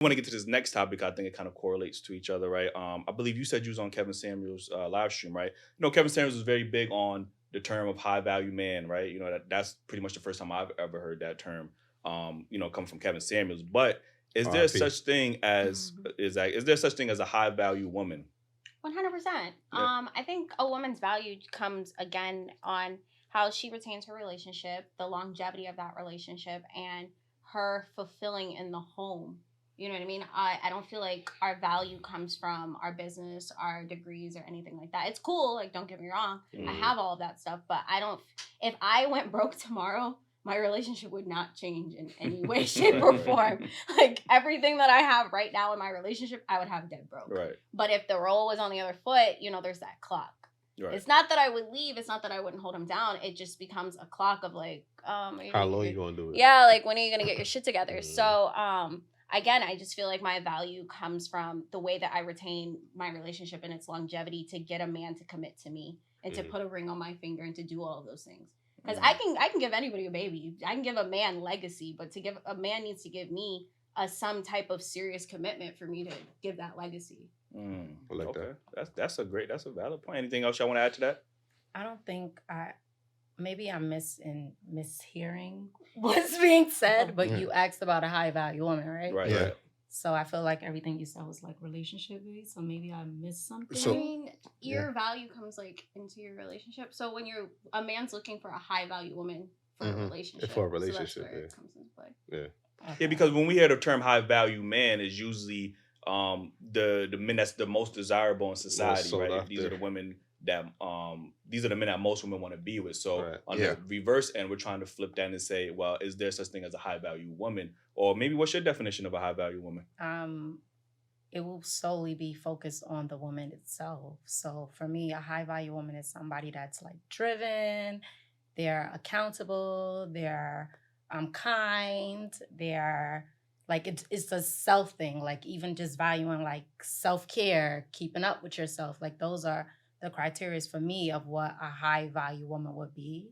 want to get to this next topic. I think it kind of correlates to each other, right? I believe you said you was on Kevin Samuels' live stream, right? Kevin Samuels was very big on the term of high value man, right? That's pretty much the first time I've ever heard that term, come from Kevin Samuels. But is there R.I.P. such thing as is there such thing as a high value woman? 100%. Yeah. I think a woman's value comes again on how she retains her relationship, the longevity of that relationship, and her fulfilling in the home. You know what I mean? I don't feel like our value comes from our business, our degrees, or anything like that. It's cool, like, don't get me wrong. I have all of that stuff, but if I went broke tomorrow, my relationship would not change in any way, shape, or form. Like, everything that I have right now in my relationship, I would have dead broke. Right. But if the role was on the other foot, there's that clock. Right. It's not that I would leave. It's not that I wouldn't hold him down. It just becomes a clock of like, how long you gonna do it? Yeah, like, when are you gonna get your shit together? So, again, I just feel like my value comes from the way that I retain my relationship and its longevity to get a man to commit to me and to put a ring on my finger and to do all of those things. Because I can give anybody a baby. I can give a man legacy, but a man needs to give me some type of serious commitment for me to give that legacy. I like Okay, that. that's a valid point. Anything else y'all want to add to that? I don't think maybe I'm mishearing what's being said, but you asked about a high value woman, right? Right. Yeah. Right. So I feel like everything you said was like relationship based. So maybe I missed something. So- I mean, your value comes like into your relationship. So when a man's looking for a high value woman for a relationship. For a so that's relationship, where it comes into play. Yeah. Yeah, because when we hear the term high value man, is usually the men that's the most desirable in society, sought right? after. These are the women that these are the men that most women want to be with. So Right. on Yeah. the reverse end, we're trying to flip that and say, well, is there such thing as a high value woman? Or maybe what's your definition of a high value woman? It will solely be focused on the woman itself. So for me, a high value woman is somebody that's like driven, they're accountable, they're kind, they're like it's a self thing, like even just valuing like self-care, keeping up with yourself. Like those are the criteria for me of what a high value woman would be.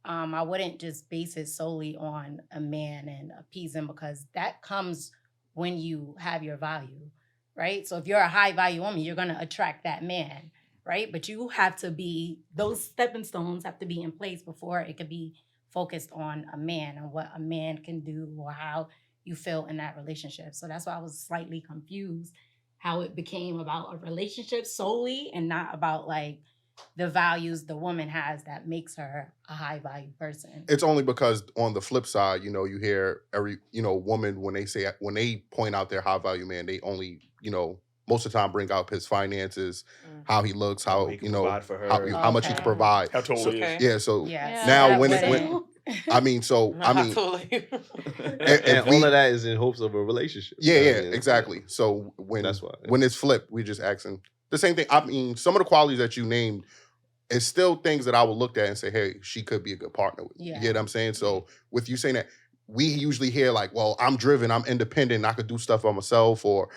I wouldn't just base it solely on a man and appeasing because that comes when you have your value, right? So if you're a high value woman, you're going to attract that man, right? But you have to be, those stepping stones have to be in place before it could be focused on a man and what a man can do or how you feel in that relationship. So that's why I was slightly confused how it became about a relationship solely and not about like the values the woman has that makes her a high value person. It's only because on the flip side, you hear every, woman when they point out their high value man, they only, most of the time bring up his finances, how he looks, how he can provide for her. how much he can provide. How tall he is. Yeah, so Yes. now That when wouldn't- if all of that is in hopes of a relationship. yeah, You know what I mean? exactly. So That's why. when it's flipped, we just asking the same thing. I mean, some of the qualities that you named is still things that I would look at and say, hey, she could be a good partner with. Yeah. You get what I'm saying? So with you saying that, we usually hear like, well, I'm driven, I'm independent, I could do stuff by myself, or,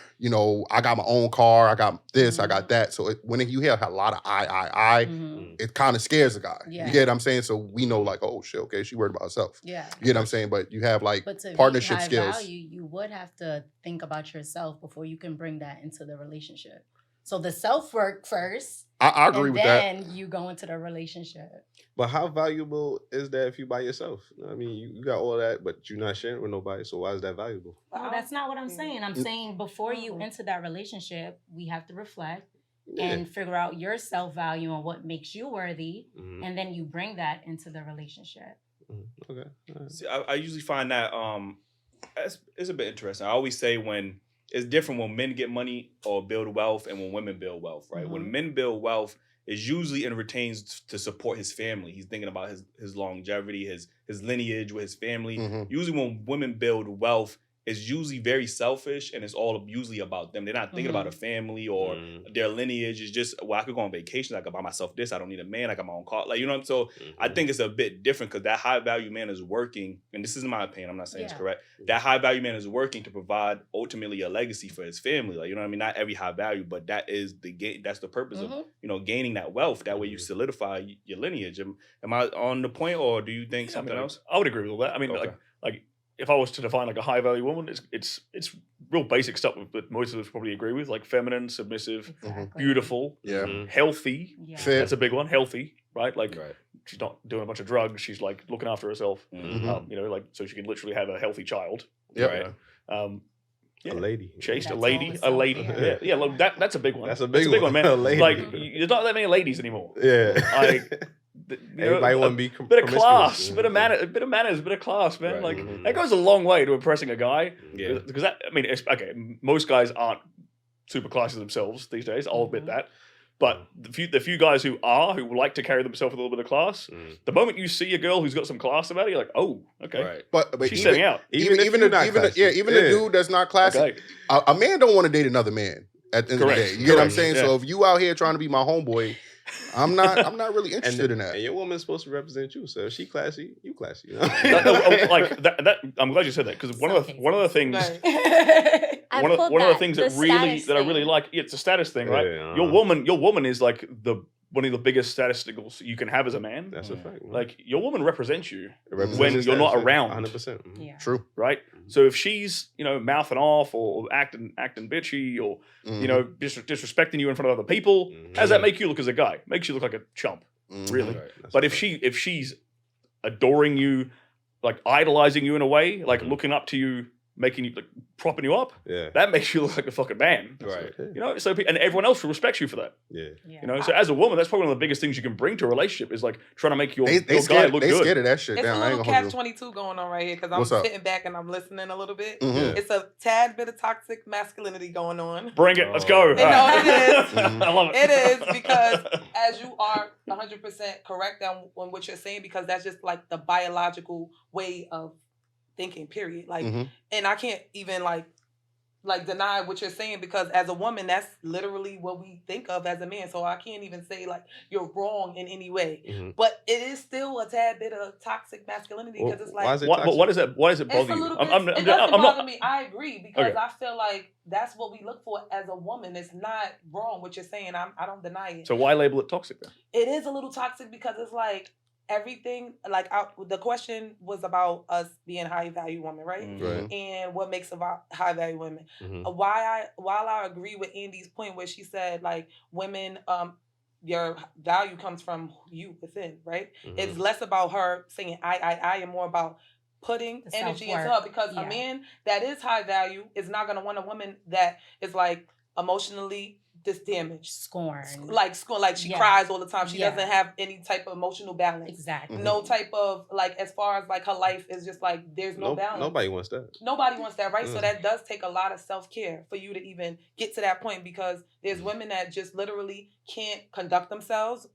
I got my own car, I got this, I got that. So when you hear a lot of it kind of scares a guy. Yeah. You get what I'm saying? So we know like, oh shit, okay, she worried about herself. Yeah. You get what I'm saying? But you have like But to partnership be high skills. value, you would have to think about yourself before you can bring that into the relationship. So the self-work first. I agree with that. And then you go into the relationship. But how valuable is that if you by yourself? I mean, you got all that, but you're not sharing with nobody. So why is that valuable? No, that's not what I'm saying. I'm saying before you enter that relationship, we have to reflect and figure out your self-value and what makes you worthy. And then you bring that into the relationship. Okay. Right. See, I usually find that it's a bit interesting. I always say when it's different when men get money or build wealth and when women build wealth, right? When men build wealth, it's usually and retains to support his family. He's thinking about his longevity, his lineage with his family. Usually when women build wealth, it's usually very selfish and it's all usually about them. They're not thinking about a family or their lineage. It's just, well, I could go on vacation. I could buy myself this. I don't need a man. I got my own car. Like, So I think it's a bit different because that high value man is working. And this is my opinion. I'm not saying it's correct. That high value man is working to provide ultimately a legacy for his family. Like, Not every high value, but that is that's the purpose of, gaining that wealth. That way you solidify your lineage. Am I on the point or do you think something else? I would agree with all that. I mean, Okay. like if I was to define like a high value woman, it's real basic stuff that most of us probably agree with, like feminine, submissive, Exactly. beautiful, Yeah. Mhm. healthy. Yeah. Fit. That's a big one. Healthy, right? Like Right. she's not doing a bunch of drugs. She's like looking after herself. Mhm. You know, like so she can literally have a healthy child. Yep. Right. Yeah. A lady. Chaste, That's a lady, always a lady. self-care. Yeah, look, that's a big one. That's a big one, man. one. A lady. Like, there's not that many ladies anymore. Yeah. Like, you know, Everybody want a to be bit of promiscuous, class, you bit know? of manners, bit of class, man. Right. Like Mhm. that goes a long way to impressing a guy. Yeah. Because that, I mean, okay, most guys aren't super classy themselves these days. I'll admit Mhm. that. But the few guys who like to carry themselves with a little bit of class, Mm. the moment you see a girl who's got some class about her, you're like, oh, okay, Right. But she's even, setting out. even if even you're the, not even the, classy. yeah, even the dude that's not classy, Okay. a man don't want to date another man. At the end Correct. of the day, you get what I'm Correct. saying. Yeah. So if you out here trying to be my homeboy, I'm not really interested in that. And your woman's supposed to represent you. So if she classy, you classy. You know? Like that, I'm glad you said that because one of the things. I One of pulled the that, things the that really status that I really thing. like, it's a status thing, right? Yeah, Your woman is like one of the biggest status symbols you can have as a man. That's a fact. Man. Like your woman represents you, It represents when your you're not status, around. 100%. Mhm. Yeah. True. right? So if she's mouthing off or acting bitchy or Mhm. disrespecting you in front of other people, how does that make you look as a guy? Makes you look like a chump, Mhm. really. Right. That's But a if fact. she's adoring you, like idolizing you in a way, like Mhm. looking up to you, making you like propping you up, Yeah. that makes you look like a fucking man. That's Right. okay. You know, so and everyone else will respect you for that. Yeah. Yeah. You know, so as a woman, that's probably one of the biggest things you can bring to a relationship is like trying to make your They guy scared. look They good. scared of that shit. It's Down. a I ain't little gonna hold you. catch-22 going on right here because What's I'm up? sitting back and I'm listening a little bit. Mhm. It's a tad bit of toxic masculinity going on. Bring it. Let's go. Oh. All No, right. it is. Mhm. I love it. It is because as you are 100% correct on what you're saying, because that's just like the biological way of thinking, period. Like, Mhm. and I can't even like deny what you're saying because as a woman, that's literally what we think of as a man. So I can't even say like you're wrong in any way. Mhm. But it is still a tad bit of toxic masculinity because it's like Why is it Why toxic? does that? Why does it it's bother a you? little bit. It doesn't I'm bother not. me. I agree because Okay. I feel like that's what we look for as a woman. It's not wrong what you're saying. I don't deny it. So why label it toxic then? It is a little toxic because it's like everything. Like the question was about us being high value women, right? Right. And what makes about high value women. Mhm. While I agree with Andy's point where she said like women your value comes from you within, right? Mhm. It's less about her saying I and more about putting The energy into self-worth. her because Yeah. a man that is high value is not gonna want a woman that is like emotionally damaged. Scorn. Like she Yeah. cries all the time. She Yeah. doesn't have any type of emotional balance. Exactly. No type of like as far as like her life is just like there's no balance. Nobody wants that. Nobody wants that, right? So Mm. that does take a lot of self-care for you to even get to that point because there's women that just literally can't conduct themselves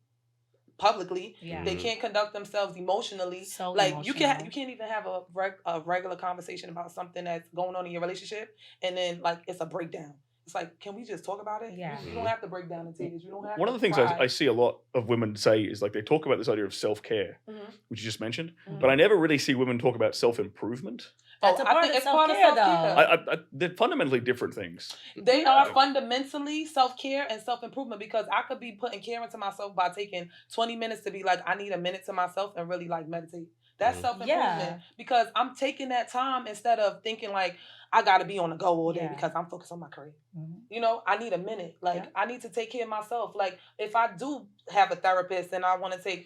publicly. Yeah. They can't conduct themselves emotionally. So Like you emotional. can't even have a regular conversation about something that's going on in your relationship and then like it's a breakdown. It's like, can we just talk about it? Yeah. You don't have to break down in tears. You don't have One to of the things cry. I see a lot of women say is like they talk about this idea of self-care, Mhm. which you just mentioned, Mhm. but I never really see women talk about self-improvement. That's a I part think of it's part of self-care, self-care. though. They're fundamentally different things. They are fundamentally self-care and self-improvement because I could be putting care into myself by taking 20 minutes to be like, I need a minute to myself and really like meditate. That's Mhm. self-improvement Yeah. because I'm taking that time instead of thinking like, I got to be on the go all day Yeah. because I'm focused on my career. Mhm. You know, I need a minute. Like, Yeah. I need to take care of myself. Like, if I do have a therapist and I want to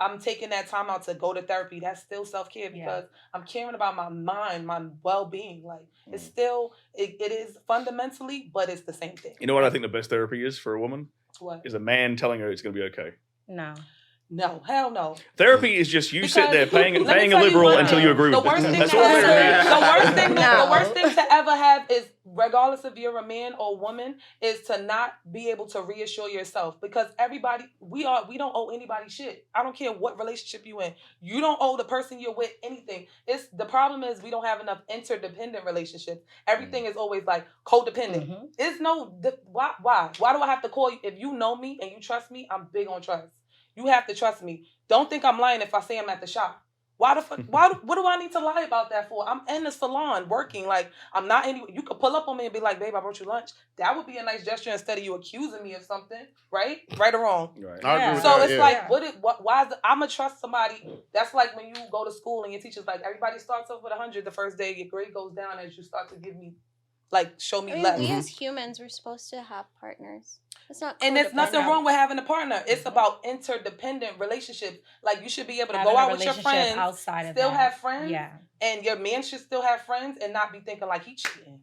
I'm taking that time out to go to therapy. That's still self-care Yeah. because I'm caring about my mind, my well-being. Like, it's Mm. still, it is fundamentally, but it's the same thing. You know what I think the best therapy is for a woman? What? Is a man telling her it's going to be okay. No. No, hell no. Therapy is just you sit Because there paying let me a tell you liberal one until thing. you agree The with worst it. thing That's that all therapy is. the worst thing to ever have is, regardless if you're a man or a woman, is to not be able to reassure yourself because we don't owe anybody shit. I don't care what relationship you in. You don't owe the person you're with anything. The problem is we don't have enough interdependent relationships. Everything is always like codependent. Mhm. It's why do I have to call you? If you know me and you trust me, I'm big on trust. You have to trust me. Don't think I'm lying if I say I'm at the shop. Why the fuck? What do I need to lie about that for? I'm in the salon working. Like, I'm not anywhere. You could pull up on me and be like, babe, I brought you lunch. That would be a nice gesture instead of you accusing me of something, right? Right or wrong? Right. I agree Yeah. with So that, it's yeah. like, why is I'm going to trust somebody? That's like when you go to school and your teacher's like, everybody starts off with 100 the first day. Your grade goes down as you start to give me like show me I mean, less. we as humans, we're supposed to have partners. It's not. And there's nothing codependent. wrong with having a partner. It's about interdependent relationships. Like you should be able to Having go a out with your relationship friends, outside of still that. have friends, Yeah. and your man should still have friends and not be thinking like he cheating.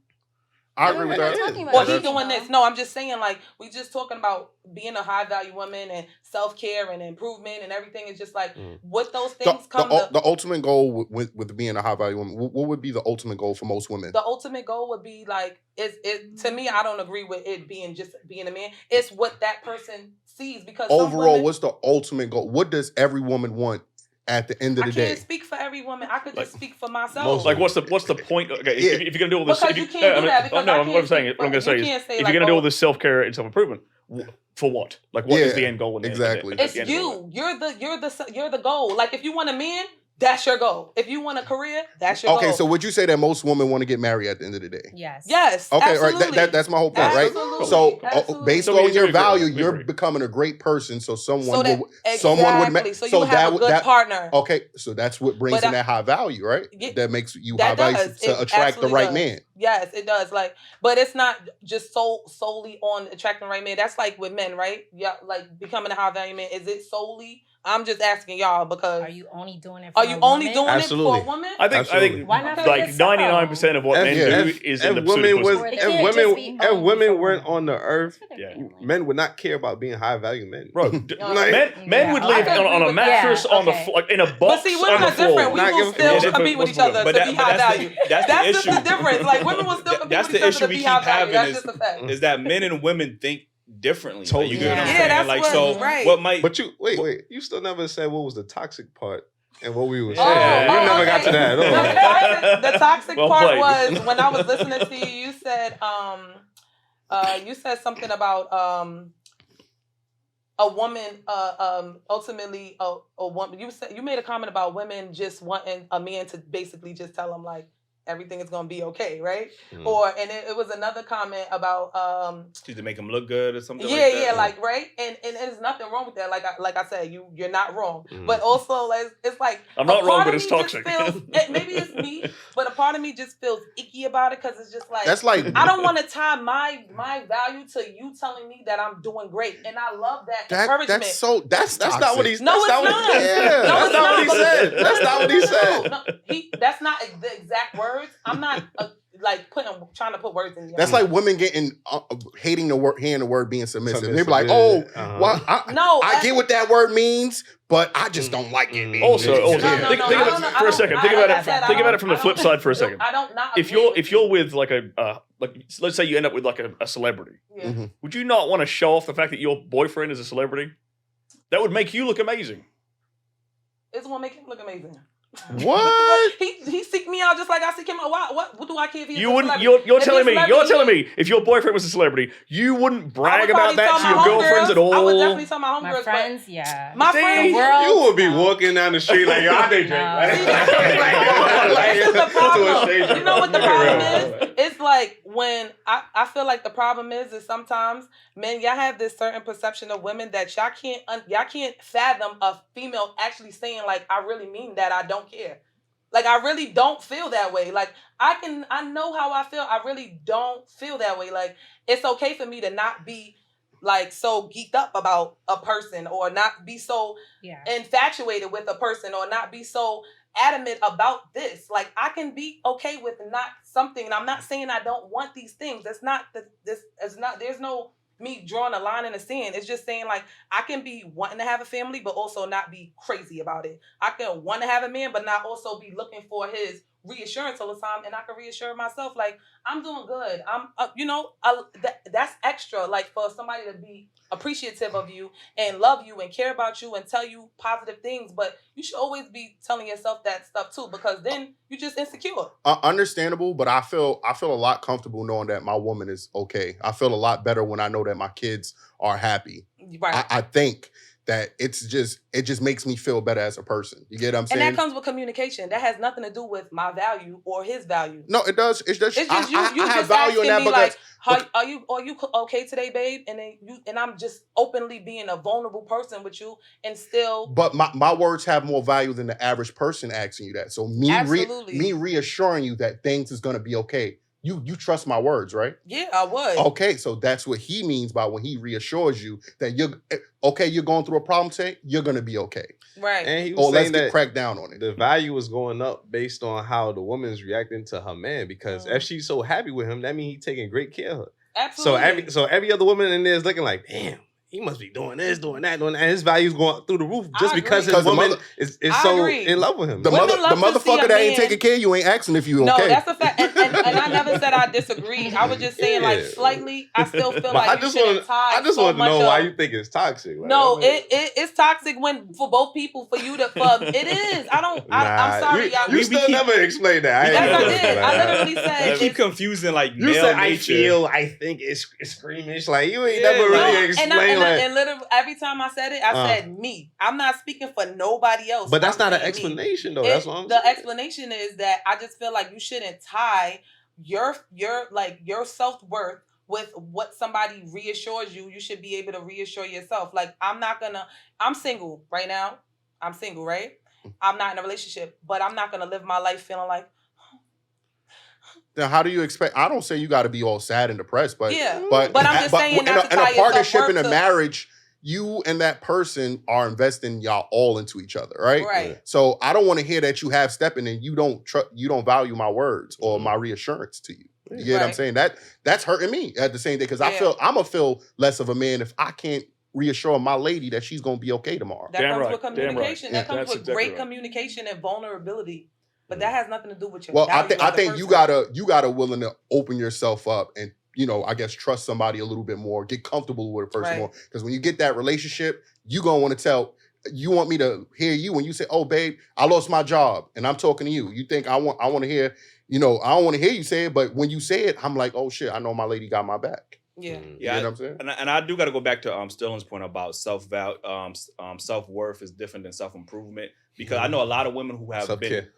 I No, agree with we're not that. talking about Or that. he doing this. No, I'm just saying, like, we just talking about being a high value woman and self care and improvement and everything. It's just like with those things The ultimate goal with being a high value woman, what would be the ultimate goal for most women? the ultimate goal would be like it to me. I don't agree with it being just being a man. It's what that person sees because some Overall, women, what's the ultimate goal? What does every woman want at the end of I the day? can't speak for every woman. I could just speak for myself. most- Like, what's the point? Okay, if you're gonna do all this, Because if you can't do that, because no, I what I'm can't saying, speak what I'm gonna for- say you is, can't say if like, you're gonna do oh- all this self care and self improvement, for what? Like, what is Yeah, the end goal? exactly. It's the end of all that? you're the goal. Like if you want a man, that's your goal. If you want a career, that's your goal. Okay, so would you say that most women want to get married at the end of the day? Yes. Yes. Okay, absolutely. right. That's my whole point, right? Absolutely. So Absolutely. based So on we your agree. value, We you're agree. becoming a great person. So someone so that, would, someone would. exactly. So you have a good partner. Okay, so that's what brings But in that high value, right? Yeah, that makes you that high value does. to It attract the absolutely right does. man. Yes, it does. Like, but it's not just solely on attracting the right man. That's like with men, right? Yeah, like becoming a high value man. Is it solely? I'm just asking y'all because Are you only doing it for are a you only woman? doing Absolutely. it for a woman? I think Absolutely. Why not for like yourself? 99% of what men do is in the pursuit women of was pussy. It can't just be if only women for weren't women. on the earth, For their Yeah. family. men would not care about being high value men. Bro, Like- men would Yeah, live I on a agree with mattress that. on the Okay. floor, like in a But box see, on women the are different. floor. We Not will giving- still Yeah, compete with each other but to that- be but high that's the- value. that's the That's just the issue. difference. Like women will still compete That's with the each other issue to we be keep high value. having That's is, just a fact. is that men and women think differently. Like, Totally. you get what I'm Yeah. saying? Yeah, that's like what- so. right. What might? But you wait. You still never said what was the toxic part and what we were Oh, saying. oh, you never got okay. to that at all. No, the toxic Well part played. was when I was listening to you. You said something about a woman. Ultimately, a woman. You made a comment about women just wanting a man to basically just tell them like everything is gonna be okay, right? And it was another comment about to make them look good or something yeah, like that. yeah, like right, and there's nothing wrong with that. Like I said, you're not wrong, Mhm. but also like it's like I'm not a wrong, part but of it's me just toxic. feels- maybe it's me, but a part of me just feels icky about it because it's just like That's like I don't want to tie my value to you telling me that I'm doing great, and I love that, encouragement. That's That's not what toxic. he's. No, that's it's not what not. he- Yeah. No, that's it's not what he but- said. That's not what he said. No, that's not the exact words. I'm not like trying to put words in. That's like women getting hating the word, hearing the word being submissive. They're Submissive, like, yeah. "Oh, Uh-huh. well, no. I get what that word means, but I just don't like it." man." Also, No, think no, about no, it I don't know. for a second. Think I about like I said, it. Think about it from the I flip don't- side for a second. I don't not. If you're with like like let's say you end up with like a celebrity, Yeah. Mhm. would you not want to show off the fact that your boyfriend is a celebrity? That would make you look amazing. It's gonna make him look amazing. What? He seek me out just like I seek him out. What do I care if he's You a wouldn't. celebrity? You're If telling he's me. a You're celebrity, telling me if your boyfriend was a celebrity, you wouldn't brag I would about probably that tell to my your girlfriends at homegirls- all. I would definitely tell my My homegirls. friends, yeah. My See? friends. The world, You would be no. walking down the street like, yo, I did drink. No. Like, See, this is the problem. You know what the problem is? Right. It's like when I feel like the problem is sometimes men, y'all have this certain perception of women that y'all can't fathom a female actually saying like, I really mean that, I don't care. Like I really don't feel that way. Like I know how I feel. I really don't feel that way. Like it's okay for me to not be like so geeked up about a person or not be so Yeah. infatuated with a person or not be so adamant about this. Like I can be okay with not something, and I'm not saying I don't want these things. That's not there's no me drawing a line in the sand. It's just saying like I can be wanting to have a family but also not be crazy about it. I can want to have a man but not also be looking for his reassurance all the time, and I can reassure myself like I'm doing good. I'm that's extra, like for somebody to be appreciative of you and love you and care about you and tell you positive things. But you should always be telling yourself that stuff too, because then you're just insecure. Understandable, but I feel a lot comfortable knowing that my woman is okay. I feel a lot better when I know that my kids are happy. Right. I think that it just makes me feel better as a person. You get what I'm saying? And that comes with communication. That has nothing to do with my value or his value. No, it does. It's just It's just you. I You have just value in asking that me because like, are you okay today, babe? And then I'm just openly being a vulnerable person with you, and still. but my words have more value than the average person asking you that. So Absolutely. me reassuring you that things is gonna be okay. you trust my words, right? Yeah, I would. Okay, so that's what he means by when he reassures you that you're going through a problem today, you're gonna be okay. Right. And he Or was let's saying get that cracked down on it. the value was going up based on how the woman's reacting to her man. Because if she's so happy with him, that means he's taking great care of her. Absolutely. So every other woman in there is looking like, damn, he must be doing this, doing that, doing that. And his value's going through the roof just I because agree. his woman Mother- is I so agree. in love with him. The Women love to see motherfucker a that ain't man- taking care of you ain't asking if you No, okay. that's a fact. And I never said I disagreed. I was just saying, like, Yeah. slightly, I still feel But like I you just shouldn't want tie I just so want to much know of- why you think it's toxic. Like, No, I mean, it's toxic when for both people for you to it is. I'm sorry, y'all. You still never explained that. Yes, I ain't did. never- I literally said You keep it's- confusing like You male said nature. I think it's squeamish. Like you ain't Yeah, never no, really and explained like. and literally every time I said it, I said me. I'm not speaking for nobody else. But that's I'm not an saying me. explanation though. That's what I'm The saying. explanation is that I just feel like you shouldn't tie your self-worth with what somebody reassures you. You should be able to reassure yourself. Like I'm single right now. I'm single, right? I'm not in a relationship, but I'm not gonna live my life feeling like Then how do you expect? I don't say you got to be all sad and depressed, but yeah. but I'm just saying in not to a tie partnership yourself in a to- marriage, you and that person are investing y'all all into each other, right? Right. So I don't want to hear that you have stepping and you don't value my words or my reassurance to you. You get what I'm Right. saying? That's hurting me at the same day because Yeah. I'm gonna feel less of a man if I can't reassure my lady that she's gonna be okay tomorrow. That Damn comes right, with damn right. communication. Yeah. That comes That's with exactly great right. communication and vulnerability. But that has nothing to do with your Well, value I as a think you person. gotta willing to open yourself up and I guess trust somebody a little bit more, get comfortable with a person Right. more. Because when you get that relationship, you gonna want to you want me to hear you when you say, "Oh, babe, I lost my job," and I'm talking to you. You think I want to hear, I don't want to hear you say it, but when you say it, I'm like, "Oh shit, I know my lady got my back." Yeah. You know what I'm saying? And I do got to go back to Sterling's point about self-worth is different than self-improvement because I know a lot of women who have Self-care. been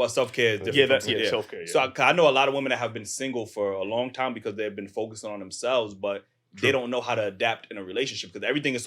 self-care is different. Yeah, from that's self-care. Yeah. So I know a lot of women that have been single for a long time because they've been focusing on themselves, but they don't know how to adapt in a relationship because everything is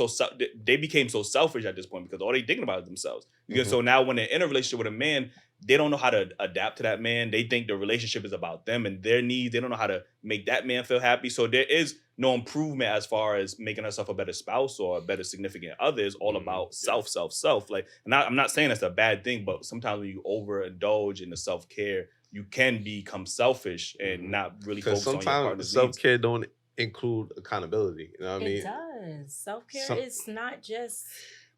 they became so selfish at this point because all they thinking about is themselves. So now when they're in a relationship with a man, they don't know how to adapt to that man. They think the relationship is about them and their needs. They don't know how to make that man feel happy. So there is no improvement as far as making herself a better spouse or a better significant other. It's all about self. Like, and I'm not saying that's a bad thing, but sometimes when you overindulge in the self-care, you can become selfish and not really Because focus on your sometimes partner's self needs. care don't include accountability. You know what I mean? It does. Self-care Some- is not just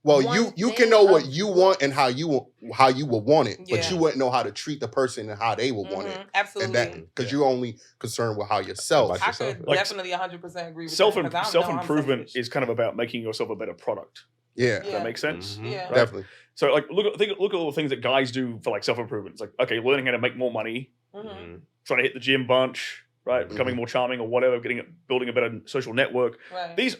Well, one you thing can know what of you want and how you would want it, but Yeah. you wouldn't know how to treat the person and how they would want it. Absolutely. And that because you're only concerned with how yourself. About I yourself. could Like, definitely 100% agree with that. 'cause I know I'm Self-improvement selfish. is kind of about making yourself a better product. Yeah, Does that make sense? Mhm. Yeah. Right. definitely. So like look at all the things that guys do for like self-improvement. It's like, okay, learning how to make more money, Mhm. trying to hit the gym bunch, right? Becoming more charming or whatever, building a better social network. Right. These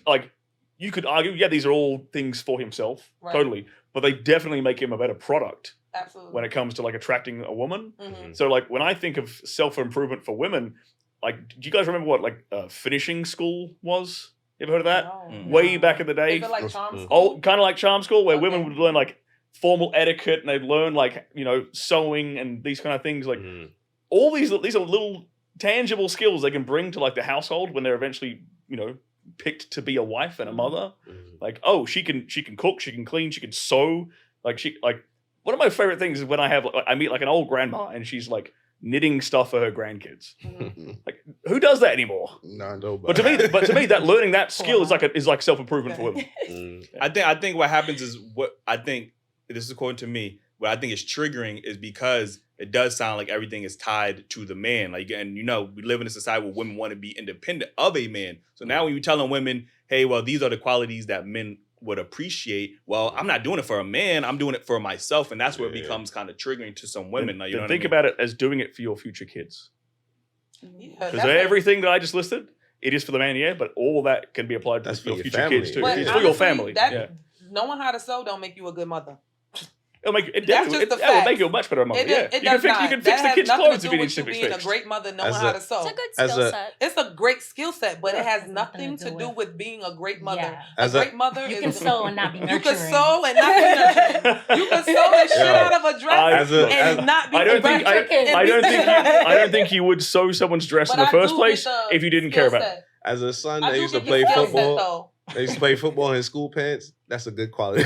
you could argue, yeah, these are all things for himself, Right. totally, but they definitely make him a better product Absolutely. when it comes to like attracting a woman. Mhm. So like when I think of self-improvement for women, like do you guys remember what finishing school was? You ever heard of that? No. Way back in the day. Is it like charm school? Oh, kind of like charm school where Okay. women would learn like formal etiquette and they'd learn like, sewing and these kind of things. Like all these are little tangible skills they can bring to like the household when they're eventually, picked to be a wife and a mother. Like, oh, she can cook, she can clean, she can sew. One of my favorite things is when I meet like an old grandma and she's like knitting stuff for her grandkids. Like, who does that anymore? No, But to me, that learning that skill is like self-improvement for women. I think what happens is this is according to me, what I think is triggering is because it does sound like everything is tied to the man. Like, and we live in a society where women want to be independent of a man. So now when you're telling women, hey, well, these are the qualities that men would appreciate. Well, I'm not doing it for a man. I'm doing it for myself. And that's where it becomes kind of triggering to some women. Like, Think about it as doing it for your future kids. Yeah, Because everything that I just listed, it is for the man, yeah, but all that can be applied to That's for your your future family. kids too. But It's for your honestly, family. that- Yeah. knowing how to sew don't make you a good mother. It'll make it That's definitely just the that will facts. make you a much better mother. It, Yeah, it you can does fix not. you can That fix the has kids' nothing clothes to if do you need with to you be being a fixed. great mother, knowing As how a- to It's sew. a good As skill a- set. It's a great skill set, but it has Has nothing to do with being a great mother. Yeah. A As a- great mother You is can sew and not be you nurturing. can sew and not be nurturing. You can sew the shit Yeah. out of a dress and not be I don't think I I don't think you would sew someone's dress in the first place if you didn't care about it. As a son I that do used to get play your skill set, football, though. they used to play football in school pants. That's a good quality.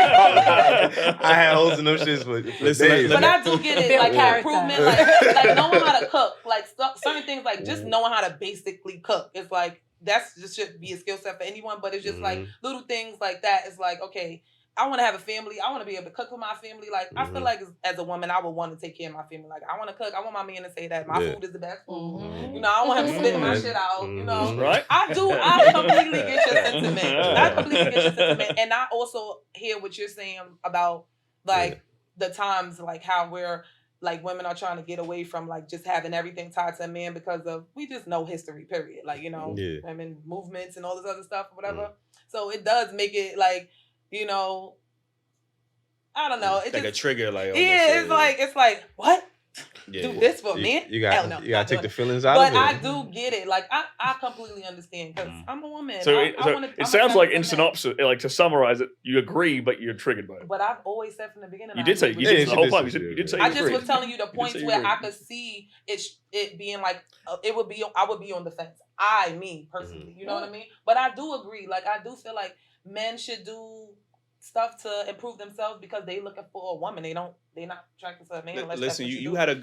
I had holes in them shits for Listen, days. But I do get it, Build like character. improvement, like knowing how to cook, like certain things, like just knowing how to basically cook. It's like that's just should be a skill set for anyone. But it's just like little things like that. It's like, okay, I want to have a family. I want to be able to cook for my family. Like I feel like as a woman, I would want to take care of my family. Like I want to cook. I want my man to say that my food is the best food. You know, I want him to spit my shit out. You know, Right? I do. I completely get your sentiment. I completely get your sentiment, and I also hear what you're saying about like the times like how we're like women are trying to get away from like just having everything tied to a man because of we just know history. Period. Like women movements and all this other stuff, or whatever. So it does make it like I don't know. It's like just, a trigger, like it's like what? yeah. Do this for men? You Hell got no, you not got to take doing the it. feelings out But of it. I do get it. Like I completely understand because I'm a woman. So, I wanna, it sounds like in synopsis, like to summarize it, you agree, but you're triggered by it. But I've always said from the beginning. You did say you did the whole time. You did say you I just agreed. was telling you the points say you where agreed. I could see it being like I would be on the fence. Me personally, you know what I mean. But I do agree. Like I do feel like men should do stuff to improve themselves because they looking for a woman. They're not attracted to a man. Unless that's Listen, what you do. had a good